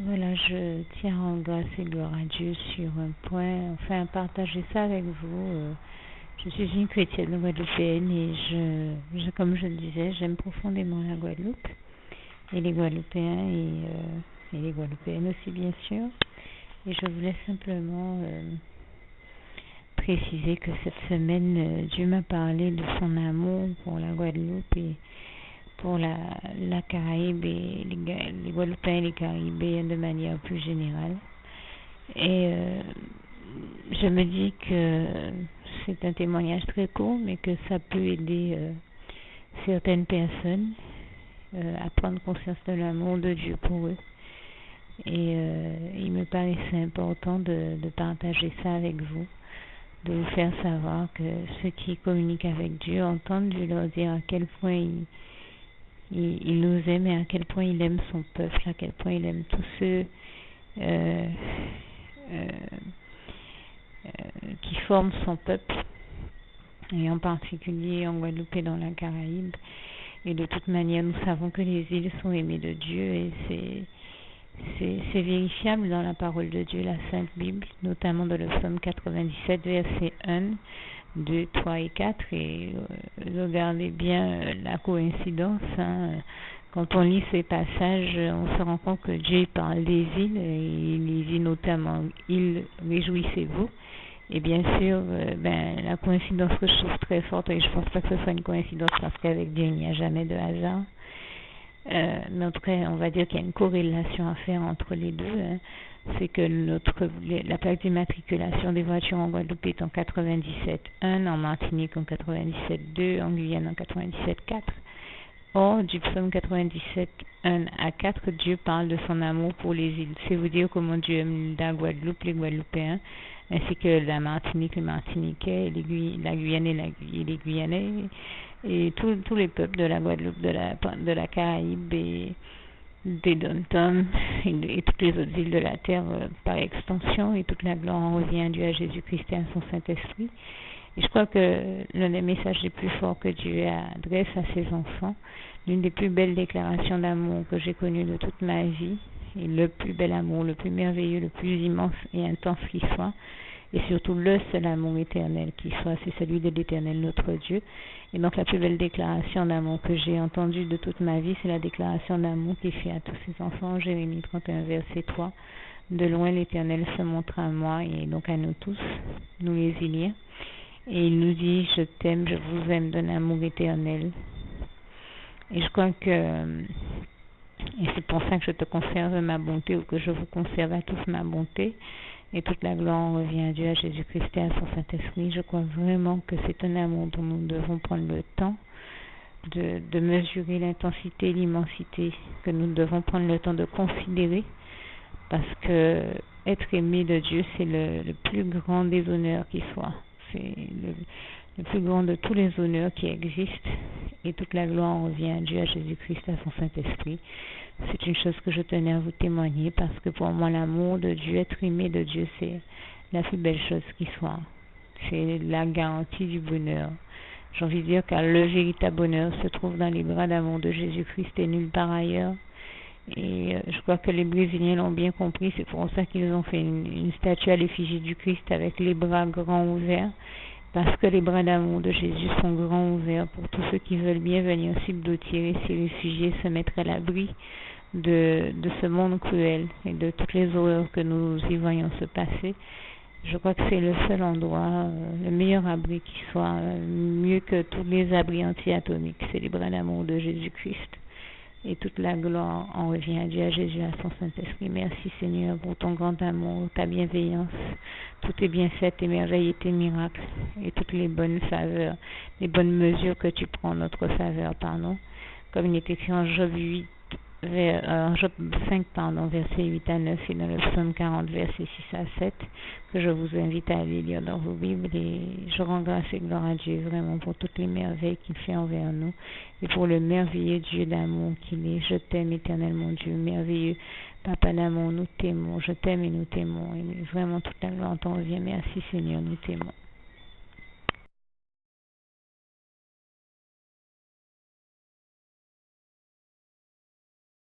Voilà, je tiens à rendre grâce et gloire à Dieu sur un point, enfin partager ça avec vous. Je suis une chrétienne guadeloupéenne et comme je le disais, j'aime profondément la Guadeloupe et les Guadeloupéens et les Guadeloupéennes aussi bien sûr. Et je voulais simplement préciser que cette semaine, Dieu m'a parlé de son amour pour la Guadeloupe et pour la Caraïbe et les Guadeloupéens et les Caribéens de manière plus générale. Et je me dis que c'est un témoignage très court, mais que ça peut aider certaines personnes à prendre conscience de l'amour de Dieu pour eux. Et il me paraissait important de partager ça avec vous, de vous faire savoir que ceux qui communiquent avec Dieu entendent Dieu leur dire à quel point il nous aime et à quel point il aime son peuple, à quel point il aime tous ceux qui forment son peuple, et en particulier en Guadeloupe et dans la Caraïbe. Et de toute manière, nous savons que les îles sont aimées de Dieu et c'est vérifiable dans la parole de Dieu, la Sainte Bible, notamment dans le psaume 97, versets 1, 2, 3 et 4. Et regardez bien la coïncidence. Quand on lit ces passages, on se rend compte que Dieu parle des îles, et il dit notamment « Îles, réjouissez-vous ». Et bien sûr, la coïncidence que je trouve très forte, et je ne pense pas que ce soit une coïncidence parce qu'avec Dieu, il n'y a jamais de hasard. Mais en tout cas, on va dire qu'il y a une corrélation à faire entre les deux. C'est que la plaque d'immatriculation des voitures en Guadeloupe est en 97.1, en Martinique en 97.2, en Guyane en 97.4. Or, du psaume 97.1 à 4, Dieu parle de son amour pour les îles. C'est vous dire comment Dieu aime la Guadeloupe, les Guadeloupéens, ainsi que la Martinique, les Martiniquais, la Guyane et les Guyanais, et tous les peuples de la Guadeloupe, de la Caraïbe et des Dom-Tom et toutes les autres îles de la terre par extension. Et toute la gloire en revient à Dieu, à Jésus-Christ et à son Saint-Esprit. Et je crois que l'un des messages les plus forts que Dieu adresse à ses enfants, l'une des plus belles déclarations d'amour que j'ai connues de toute ma vie, et le plus bel amour, le plus merveilleux, le plus immense et intense qui soit, et surtout le seul amour éternel qui soit, c'est celui de l'Éternel notre Dieu. Et donc la plus belle déclaration d'amour que j'ai entendue de toute ma vie, c'est la déclaration d'amour qu'il fait à tous ses enfants, Jérémie 31, verset 3. De loin l'Éternel se montre à moi et donc à nous tous, nous les Iliens. Et il nous dit, je t'aime, je vous aime d'un amour éternel. Et je crois que, et c'est pour ça que je te conserve ma bonté, ou que je vous conserve à tous ma bonté, et toute la gloire revient à Dieu, à Jésus-Christ et à son Saint-Esprit. Je crois vraiment que c'est un amour dont nous devons prendre le temps de mesurer l'intensité, l'immensité, que nous devons prendre le temps de considérer, parce que être aimé de Dieu, c'est le plus grand des honneurs qui soit. C'est le plus grand de tous les honneurs qui existent, et toute la gloire revient à Dieu, à Jésus-Christ, à son Saint-Esprit. C'est une chose que je tenais à vous témoigner, parce que pour moi, l'amour de Dieu, être aimé de Dieu, c'est la plus belle chose qui soit. C'est la garantie du bonheur. J'ai envie de dire que le véritable bonheur se trouve dans les bras d'amour de Jésus-Christ et nulle part ailleurs. Et je crois que les Brésiliens l'ont bien compris, c'est pour ça qu'ils ont fait une statue à l'effigie du Christ avec les bras grands ouverts, parce que les bras d'amour de Jésus sont grands ouverts pour tous ceux qui veulent bien venir s'y et s'y réfugier, se mettre à l'abri de ce monde cruel et de toutes les horreurs que nous y voyons se passer. Je crois que c'est le seul endroit, le meilleur abri qui soit, mieux que tous les abris anti-atomiques, c'est les bras d'amour de Jésus-Christ. Et toute la gloire en revient à Dieu, à Jésus, à son Saint-Esprit. Merci Seigneur pour ton grand amour, ta bienveillance, tous tes bienfaits, tes merveilles et tes miracles, et toutes les bonnes faveurs, les bonnes mesures que tu prends en notre faveur, pardon. Comme il est écrit en Job 5, versets 8 à 9, et dans le psaume 40, versets 6 à 7, que je vous invite à aller lire dans vos Bibles. Et je rends grâce et gloire à Dieu vraiment pour toutes les merveilles qu'il fait envers nous, et pour le merveilleux Dieu d'amour qu'il est. Je t'aime, éternel mon Dieu, merveilleux Papa d'amour, nous t'aimons, je t'aime et nous t'aimons, et vraiment toute la gloire t'en revient. Merci Seigneur, nous t'aimons.